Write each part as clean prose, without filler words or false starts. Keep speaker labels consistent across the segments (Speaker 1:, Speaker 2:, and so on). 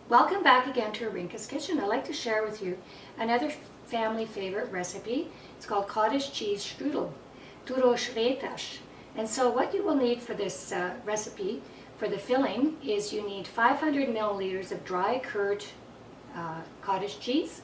Speaker 1: Welcome back again to Arinka's Kitchen. I'd like to share with you another family favorite recipe. It's called cottage cheese strudel, Túrós Rétes. And so what you will need for this recipe for the filling is you need 500 milliliters of dry curd cottage cheese,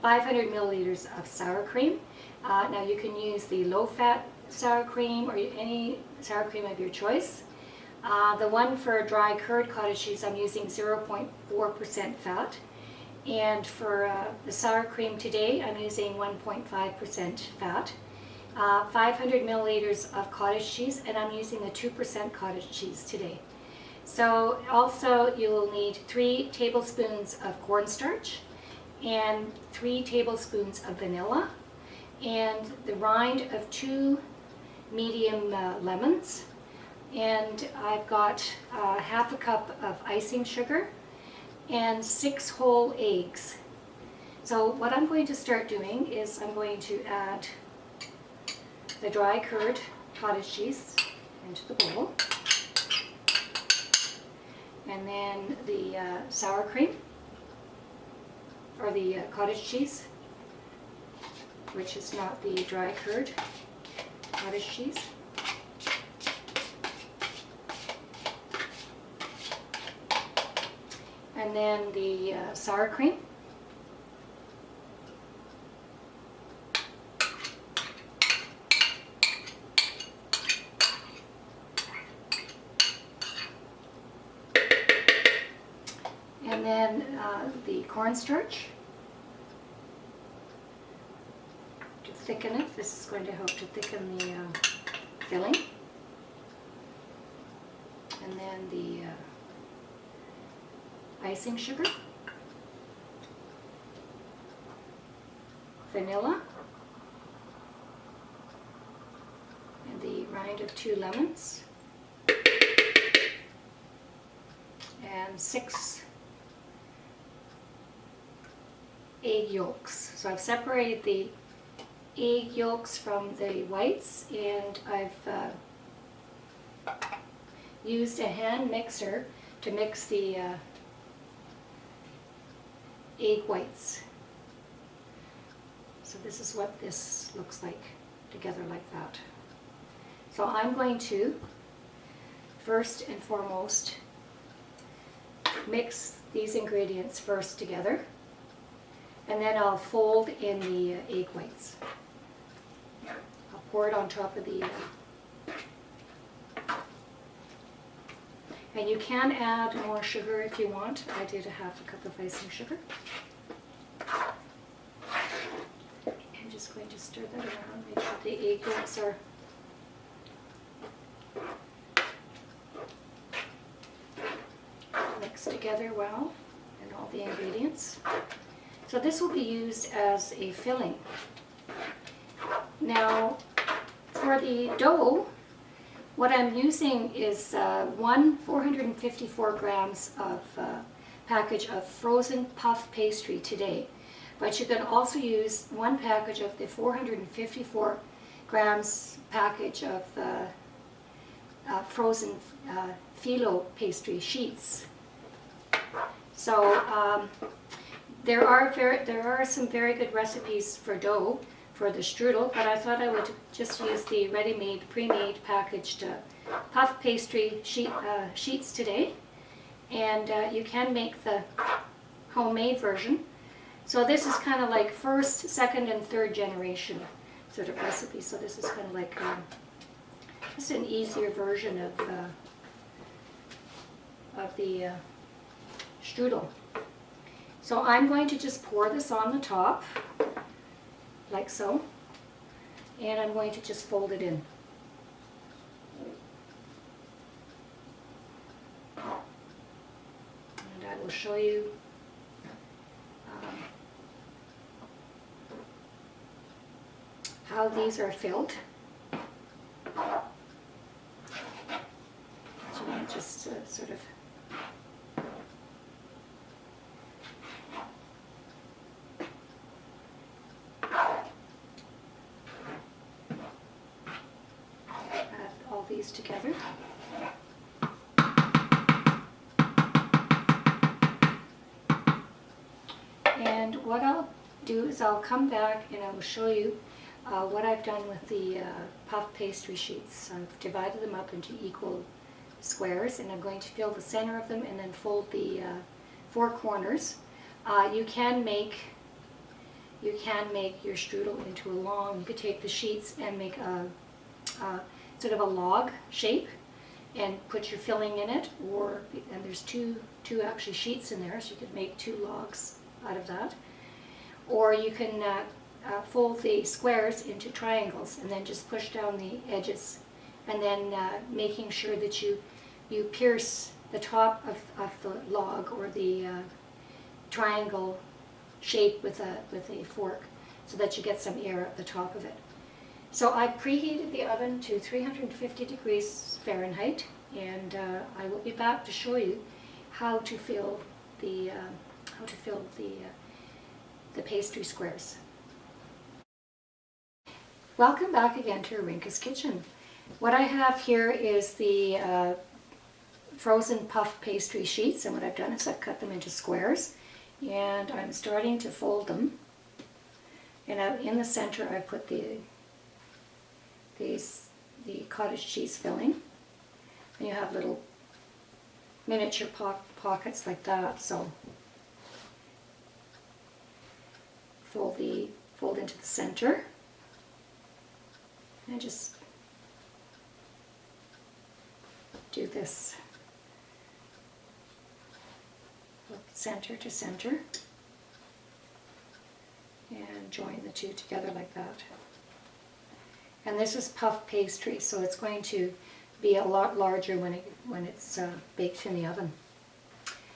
Speaker 1: 500 milliliters of sour cream. Now you can use the low-fat sour cream or any sour cream of your choice. The one for dry curd cottage cheese, I'm using 0.4% fat. And for the sour cream today, I'm using 1.5% fat. 500 milliliters of cottage cheese, and I'm using the 2% cottage cheese today. So also you will need 3 tablespoons of cornstarch and 3 tablespoons of vanilla and the rind of 2 medium lemons. And I've got half a cup of icing sugar and 6 whole eggs. So what I'm going to start doing is I'm going to add the dry curd cottage cheese into the bowl, and then the sour cream, or the cottage cheese, which is not the dry curd cottage cheese. And then the sour cream. And then the cornstarch to thicken it. This is going to help to thicken the filling. And then the icing sugar, vanilla, and the rind of 2 lemons, and 6 egg yolks. So I've separated the egg yolks from the whites, and I've used a hand mixer to mix the egg whites. So this is what this looks like together like that. So I'm going to first and foremost mix these ingredients first together, and then I'll fold in the egg whites. I'll pour it on top of the and you can add more sugar if you want. I did a half a cup of icing sugar. I'm just going to stir that around, make sure the egg yolks are mixed together well, and all the ingredients. So this will be used as a filling. Now, for the dough, what I'm using is 454 grams of package of frozen puff pastry today. But you can also use 1 package of the 454 grams package of frozen phyllo pastry sheets. So there are some very good recipes for dough for the strudel, but I thought I would just use the ready-made, pre-made packaged puff pastry sheets today. And you can make the homemade version. So this is kind of like first, second, and third generation sort of recipe. So this is kind of like just an easier version of the strudel. So I'm going to just pour this on the top, like so, and I'm going to just fold it in. And I will show you how these are filled. So I just sort of these together. what I'll do is I'll come back and I will show you what I've done with the puff pastry sheets. I've divided them up into equal squares, and I'm going to fill the center of them and then fold the four corners. You can make your strudel into a long. You could take the sheets and make a sort of a log shape and put your filling in it, and there's two actually sheets in there, so you could make two logs out of that. Or you can fold the squares into triangles and then just push down the edges, and then making sure that you pierce the top of the log or the triangle shape with a fork so that you get some air at the top of it. So I preheated the oven to 350 degrees Fahrenheit, and I will be back to show you how to fill the pastry squares. Welcome back again to Arinka's Kitchen. What I have here is the frozen puff pastry sheets, and what I've done is I've cut them into squares, and I'm starting to fold them. And out in the center I've put the cottage cheese filling, and you have little miniature pockets like that. So fold into the center and just do this center to center and join the two together like that. And this is puff pastry, so it's going to be a lot larger when it's baked in the oven.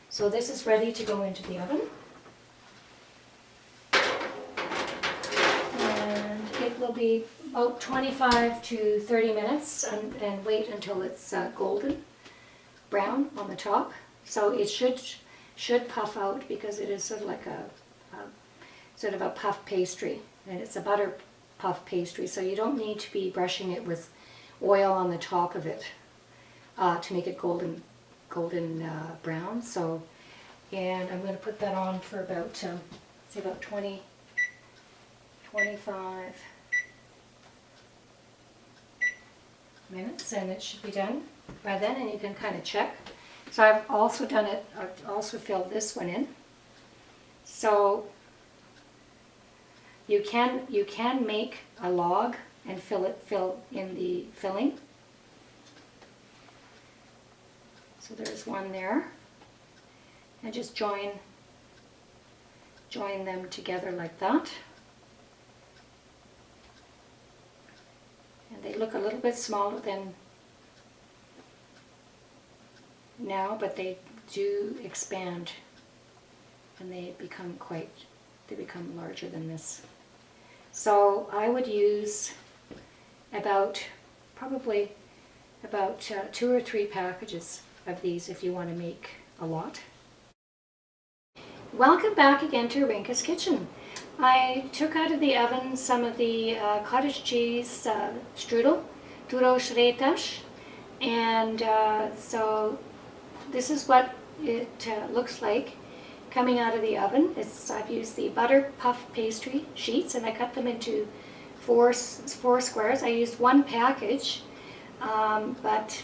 Speaker 1: So this is ready to go into the oven. And it will be about 25 to 30 minutes, and wait until it's golden brown on the top. So it should puff out, because it is sort of like a puff pastry, and it's a butter puff pastry, so you don't need to be brushing it with oil on the top of it to make it golden brown. So, and I'm going to put that on for about say about 20, 25 minutes, and it should be done by then, and you can kind of check. So I've also done it, I've also filled this one in. So you can make a log and fill in the filling. So there's one there, and just join them together like that. And they look a little bit smaller than now, but they do expand, and they become larger than this. So I would use probably about 2 or 3 packages of these if you want to make a lot. Welcome back again to Arinka's Kitchen. I took out of the oven some of the cottage cheese strudel, Túrós Rétes, and so this is what it looks like coming out of the oven. I've used the butter puff pastry sheets, and I cut them into four squares. I used one package, but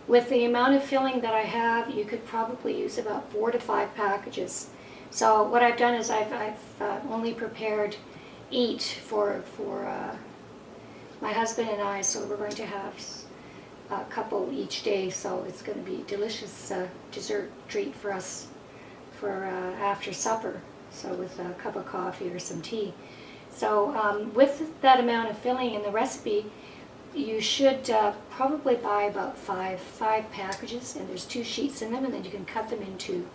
Speaker 1: with the amount of filling that I have, you could probably use about 4 to 5 packages. So what I've done is I've only prepared 8 for my husband and I, so we're going to have a couple each day, so it's going to be a delicious dessert treat for us for after supper, so with a cup of coffee or some tea. So with that amount of filling in the recipe, you should probably buy about five packages, and there's 2 sheets in them, and then you can cut them into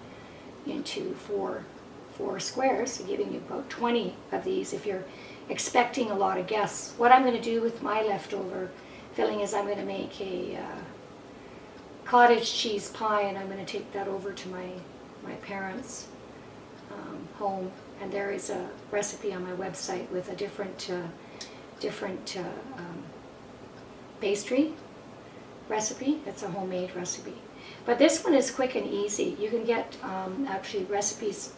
Speaker 1: four squares, so giving you about 20 of these if you're expecting a lot of guests. What I'm going to do with my leftover filling is I'm going to make a cottage cheese pie, and I'm going to take that over to my parents' home, and there is a recipe on my website with a different pastry recipe. It's a homemade recipe, but this one is quick and easy. You can get actually recipes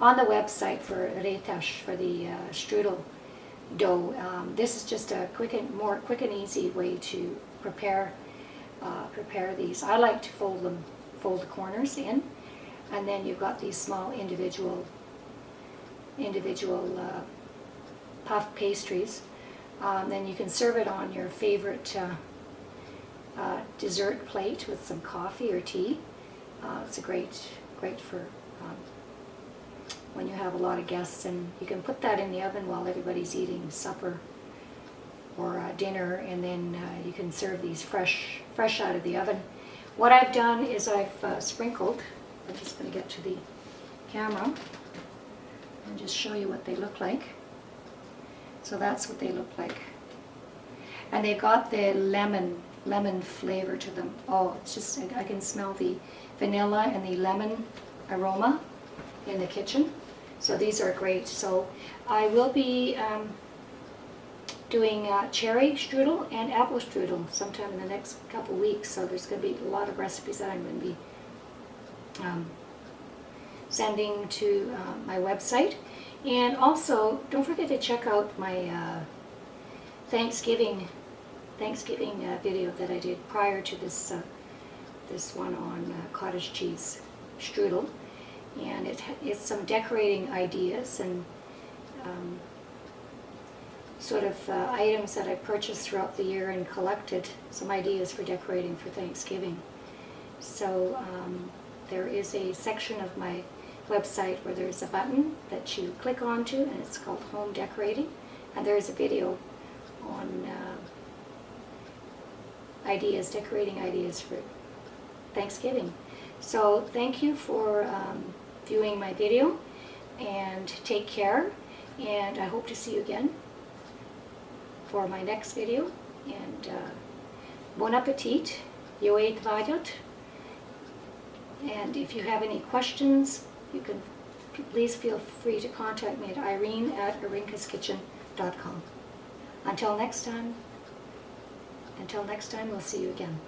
Speaker 1: on the website for rétes, for the strudel dough. This is just a more quick and easy way to prepare these. I like to fold the corners in, and then you've got these small individual puff pastries. Then you can serve it on your favorite dessert plate with some coffee or tea. It's a great for when you have a lot of guests, and you can put that in the oven while everybody's eating supper or dinner, and then you can serve these fresh out of the oven. What I've done is I've sprinkled. I'm just going to get to the camera and just show you what they look like. So that's what they look like, and they've got the lemon flavor to them. Oh, it's just, I can smell the vanilla and the lemon aroma in the kitchen. So these are great. So I will be doing cherry strudel and apple strudel sometime in the next couple weeks. So there's going to be a lot of recipes that I'm going to be sending to my website. And also, don't forget to check out my Thanksgiving video that I did prior to this one on cottage cheese strudel, and it's some decorating ideas and sort of items that I purchased throughout the year and collected, some ideas for decorating for Thanksgiving. So there is a section of my website where there's a button that you click onto, and it's called Home Decorating, and there's a video on decorating ideas for Thanksgiving. So thank you for viewing my video, and take care, and I hope to see you again for my next video, and bon appetit, jó étvágyat, and if you have any questions, you can please feel free to contact me at irene@arinkaskitchen.com. Until next time, we'll see you again.